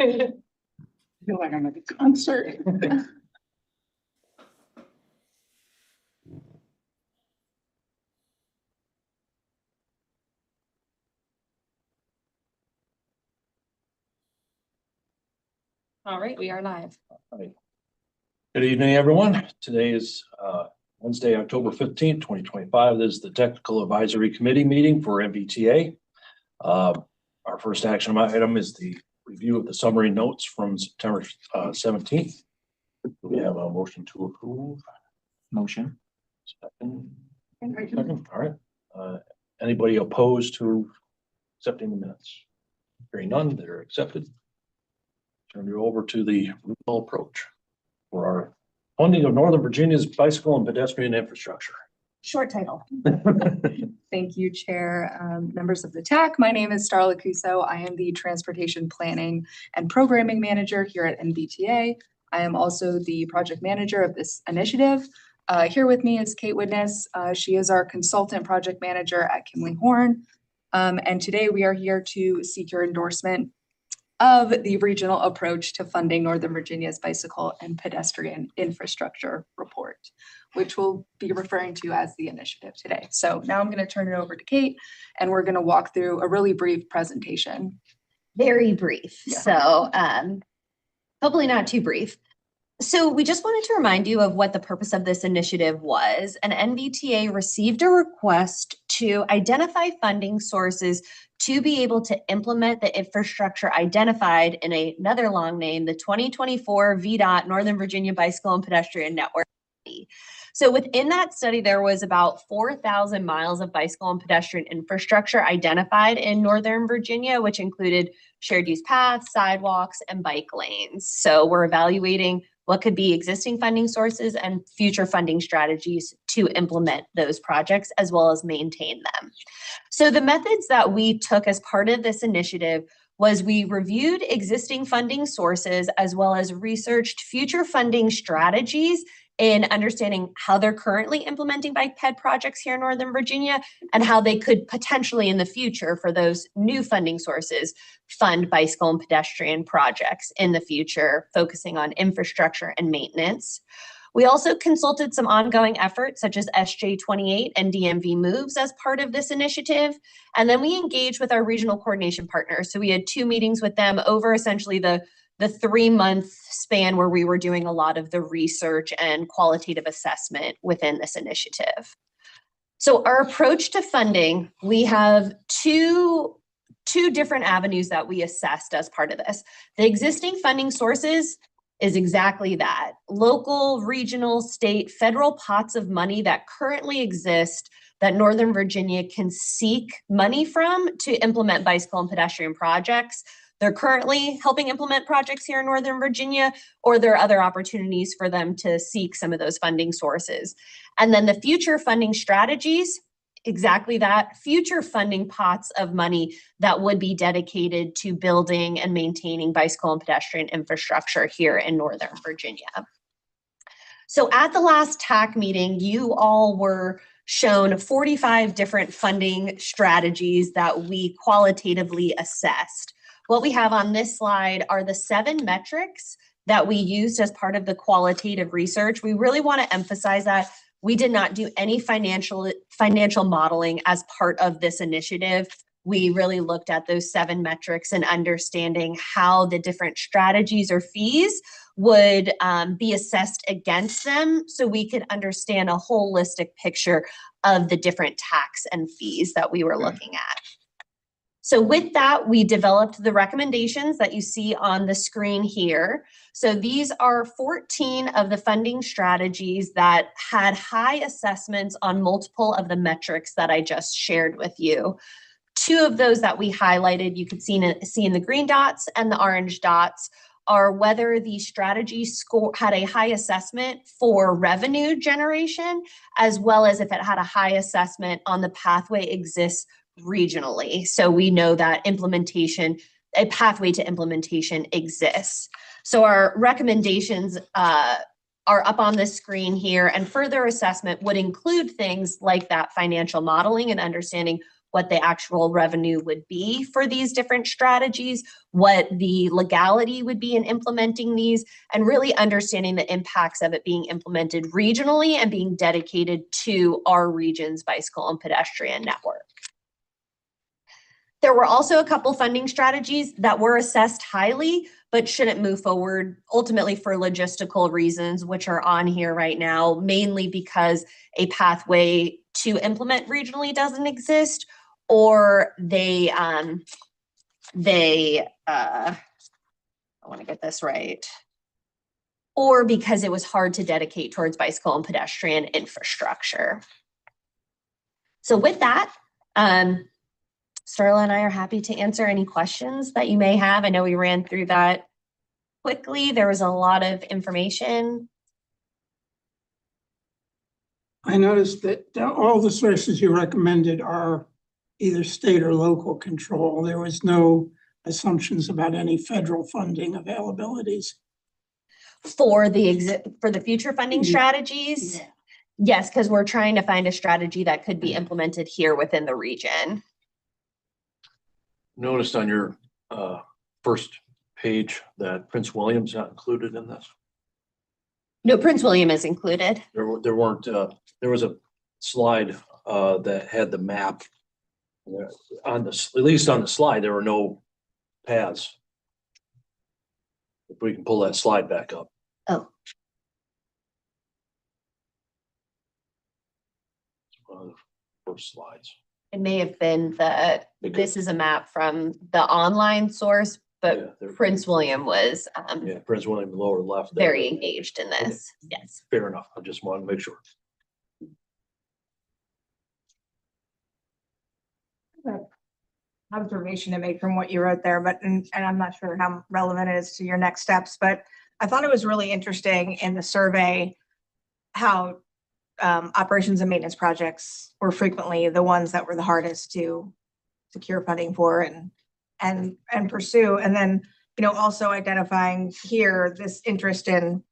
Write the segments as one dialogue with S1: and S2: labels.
S1: I feel like I'm at a concert.
S2: All right, we are live.
S3: Good evening, everyone. Today is Wednesday, October 15th, 2025. This is the Technical Advisory Committee meeting for NVTA. Our first action item is the review of the summary notes from September 17th. We have a motion to approve.
S1: Motion.
S3: Second. All right. Anybody opposed to accepting the minutes? Hearing none, they're accepted. Turn you over to the regional approach for our funding of Northern Virginia's bicycle and pedestrian infrastructure.
S2: Short title. Thank you, Chair. Members of the TAC. My name is Starla Cuso. I am the Transportation Planning and Programming Manager here at NVTA. I am also the project manager of this initiative. Here with me is Kate Widness. She is our consultant project manager at Kimley Horn. And today we are here to seek your endorsement of the regional approach to funding Northern Virginia's bicycle and pedestrian infrastructure report, which we'll be referring to as the initiative today. So now I'm going to turn it over to Kate, and we're going to walk through a really brief presentation.
S4: Very brief.
S2: Yeah.
S4: So hopefully not too brief. So we just wanted to remind you of what the purpose of this initiative was. And NVTA received a request to identify funding sources to be able to implement the infrastructure identified in another long name, the 2024 VDOT Northern Virginia Bicycle and Pedestrian Network. So within that study, there was about 4,000 miles of bicycle and pedestrian infrastructure identified in Northern Virginia, which included shared use paths, sidewalks, and bike lanes. So we're evaluating what could be existing funding sources and future funding strategies to implement those projects as well as maintain them. So the methods that we took as part of this initiative was we reviewed existing funding sources as well as researched future funding strategies in understanding how they're currently implementing bike ped projects here in Northern Virginia and how they could potentially in the future for those new funding sources fund bicycle and pedestrian projects in the future, focusing on infrastructure and maintenance. We also consulted some ongoing efforts such as SJ28 and DMV moves as part of this initiative. And then we engaged with our regional coordination partners. So we had 2 meetings with them over essentially the 3-month span where we were doing a lot of the research and qualitative assessment within this initiative. So our approach to funding, we have two different avenues that we assessed as part of this. The existing funding sources is exactly that. Local, regional, state, federal pots of money that currently exist that Northern Virginia can seek money from to implement bicycle and pedestrian projects. They're currently helping implement projects here in Northern Virginia, or there are other opportunities for them to seek some of those funding sources. And then the future funding strategies, exactly that, future funding pots of money that would be dedicated to building and maintaining bicycle and pedestrian infrastructure here in Northern Virginia. So at the last TAC meeting, you all were shown 45 different funding strategies that we qualitatively assessed. What we have on this slide are the 7 metrics that we used as part of the qualitative research. We really want to emphasize that we did not do any financial modeling as part of this initiative. We really looked at those 7 metrics and understanding how the different strategies or fees would be assessed against them so we could understand a holistic picture of the different tax and fees that we were looking at. So with that, we developed the recommendations that you see on the screen here. So these are 14 of the funding strategies that had high assessments on multiple of the metrics that I just shared with you. 2 of those that we highlighted, you could see in the green dots and the orange dots, are whether the strategy score had a high assessment for revenue generation, as well as if it had a high assessment on the pathway exists regionally. So we know that a pathway to implementation exists. So our recommendations are up on the screen here, and further assessment would include things like that financial modeling and understanding what the actual revenue would be for these different strategies, what the legality would be in implementing these, and really understanding the impacts of it being implemented regionally and being dedicated to our region's bicycle and pedestrian network. There were also a couple funding strategies that were assessed highly, but shouldn't move forward ultimately for logistical reasons, which are on here right now, mainly because a pathway to implement regionally doesn't exist, or I want to get this right, or because it was hard to dedicate towards bicycle and pedestrian infrastructure. So with that, Starla and I are happy to answer any questions that you may have. I know we ran through that quickly. There was a lot of information.
S1: I noticed that all the sources you recommended are either state or local control. There was no assumptions about any federal funding availabilities.
S4: For the future funding strategies?
S1: Yeah.
S4: Yes, because we're trying to find a strategy that could be implemented here within the region.
S3: Noticed on your first page that Prince William's not included in this.
S4: No, Prince William is included.
S3: There weren't, there was a slide that had the map. On the, at least on the slide, there were no paths. If we can pull that slide back up.
S4: Oh,
S3: It's one of the first slides.
S4: it may have been this is a map from the online source, but
S3: Yeah,
S4: Prince William was
S3: Yeah, Prince William, lower left. there.
S4: very engaged in this. Yes.
S3: Fair enough. I just wanted to make sure.
S5: Observation to make from what you wrote there, but, and I'm not sure how relevant it is to your next steps, but I thought it was really interesting in the survey how operations and maintenance projects were frequently the ones that were the hardest to secure funding for and pursue. And then, also identifying here this interest in,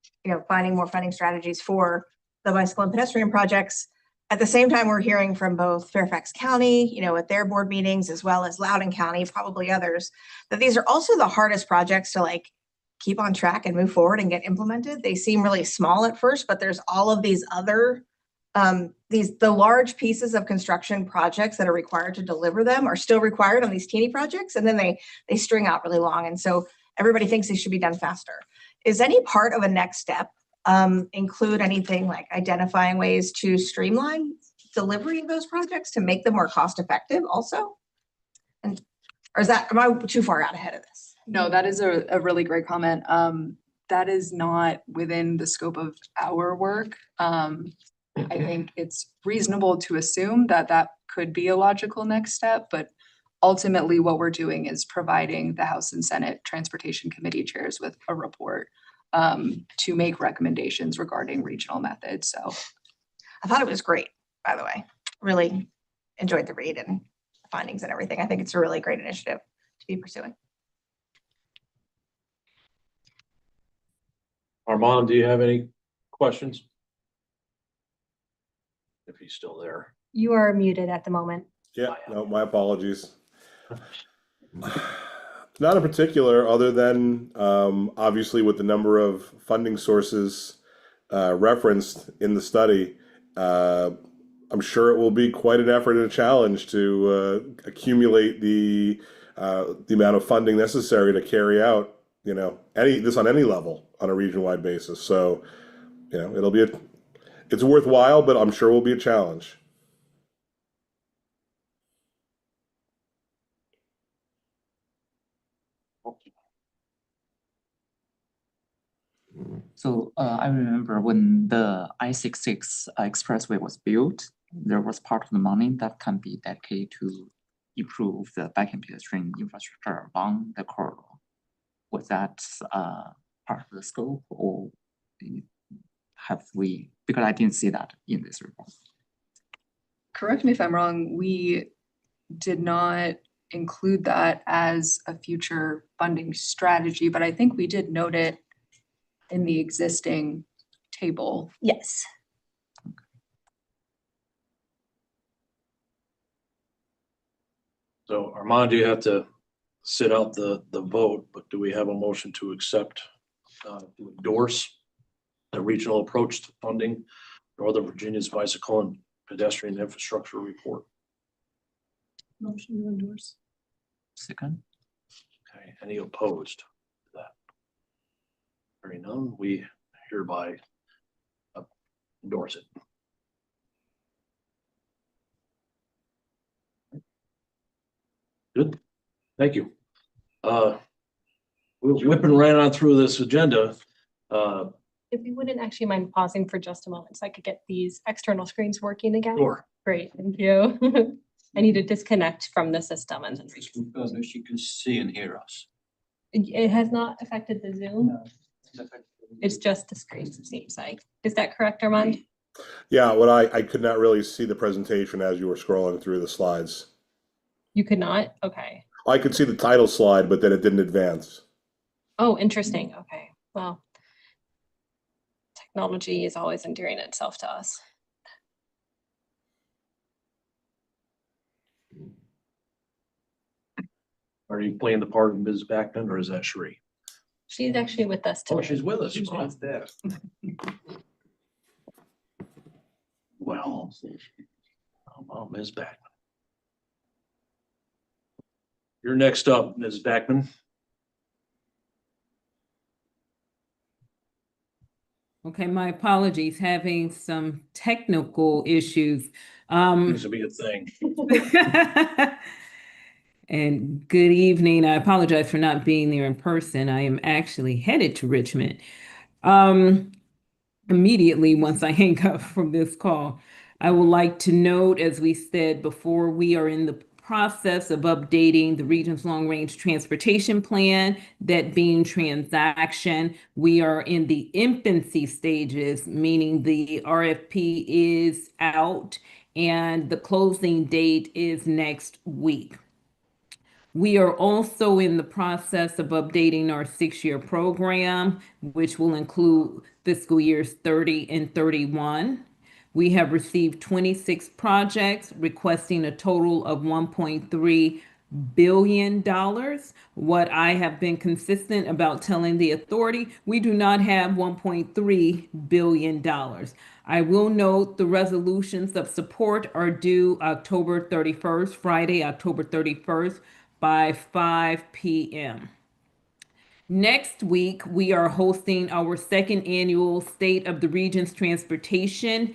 S5: finding more funding strategies for the bicycle and pedestrian projects. At the same time, we're hearing from both Fairfax County, at their board meetings, as well as Loudoun County, probably others, that these are also the hardest projects to keep on track and move forward and get implemented. They seem really small at first, but there's all of these other, the large pieces of construction projects that are required to deliver them are still required on these teeny projects. And then they string out really long. And so everybody thinks they should be done faster. Is any part of a next step include anything like identifying ways to streamline delivery of those projects to make them more cost effective also? And or am I too far out ahead of this?
S2: No, that is a really great comment. That is not within the scope of our work. I think it's reasonable to assume that that could be a logical next step, but ultimately what we're doing is providing the House and Senate Transportation Committee chairs with a report to make recommendations regarding regional methods. So
S5: I thought it was great, by the way. Really enjoyed the read and findings and everything. I think it's a really great initiative to be pursuing.
S3: Armand, do you have any questions? If he's still there.
S4: You are muted at the moment.
S6: Yeah, no, my apologies. Not in particular, other than obviously with the number of funding sources referenced in the study, I'm sure it will be quite an effort and a challenge to accumulate the amount of funding necessary to carry out, this on any level on a region-wide basis. So, it's worthwhile, but I'm sure will be a challenge.
S7: So I remember when the I-66 expressway was built, there was part of the money that can be dedicated to improve the bike and pedestrian infrastructure along the corridor. Was that part of the scope, or have we, because I didn't see that in this report.
S2: correct me if I'm wrong, we did not include that as a future funding strategy, but I think we did note it in the existing table.
S4: Yes.
S3: So Armand, you have to sit out the vote, but do we have a motion to accept, to endorse the regional approach to funding Northern Virginia's bicycle and pedestrian infrastructure report?
S2: Motion to endorse.
S7: Second.
S3: Okay, any opposed to that? Hearing none, we hereby endorse it. Good, thank you. We're whipping right on through this agenda.
S8: If you wouldn't actually mind pausing for just a moment so I could get these external screens working again.
S3: Sure.
S8: Great, thank you. I need to disconnect from the system and then
S9: She can see and hear us.
S8: it has not affected the Zoom. It's just the screens, it seems like. Is that correct, Armand?
S6: Yeah, what I could not really see the presentation as you were scrolling through the slides.
S8: You could not? Okay.
S6: I could see the title slide, but then it didn't advance.
S8: Oh, interesting. Okay. Well, technology is always endearing itself to us.
S3: Are you playing the part of Ms. Backman or is that Sheree?
S8: She's actually with us
S3: Oh,
S8: today.
S3: she's with us.
S9: She's right there.
S3: Well, how about Ms. Backman? You're next up, Ms. Backman.
S10: Okay, my apologies, having some technical issues.
S3: This will be a thing.
S10: And good evening. I apologize for not being there in person. I am actually headed to Richmond immediately once I hang up from this call. I would like to note, as we said before, we are in the process of updating the region's long-range transportation plan, that being transaction. We are in the infancy stages, meaning the RFP is out and the closing date is next week. We are also in the process of updating our 6-year program, which will include fiscal years 30 and 31. We have received 26 projects requesting a total of $1.3 billion. What I have been consistent about telling the authority, we do not have $1.3 billion. I will note the resolutions of support are due October 31st, Friday, October 31st by 5 p.m. Next week, we are hosting our second annual State of the Region's Transportation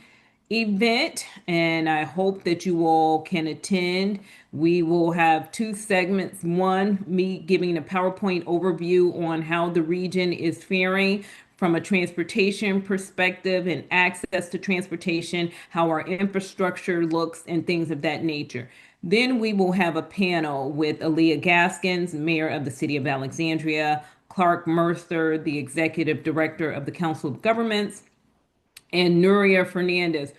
S10: event, and I hope that you all can attend. We will have 2 segments. One, me giving a PowerPoint overview on how the region is faring from a transportation perspective and access to transportation, how our infrastructure looks, and things of that nature. Then we will have a panel with Aaliyah Gaskins, Mayor of the City of Alexandria, Clark Mercer, the Executive Director of the Council of Governments, and Nuria Fernandez,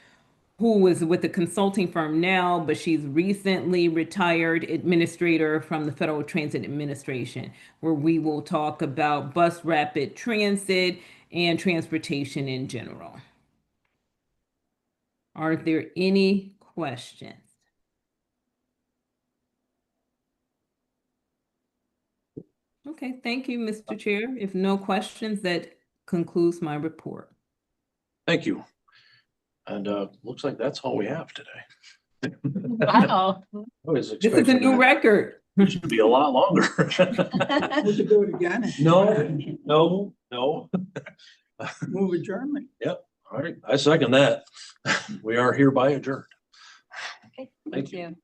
S10: who is with a consulting firm now, but she's recently retired administrator from the Federal Transit Administration, where we will talk about bus rapid transit and transportation in general. Are there any questions? Okay, thank you, Mr. Chair. If no questions, that concludes my report.
S3: Thank you. And looks like that's all we have today.
S8: Wow.
S3: This
S10: This is a new record.
S3: It should be a lot longer.
S1: Would you do it again?
S3: No.
S1: Move adjournment.
S3: Yep. All right. I second that. We are hereby adjourned.
S8: Okay, thank you.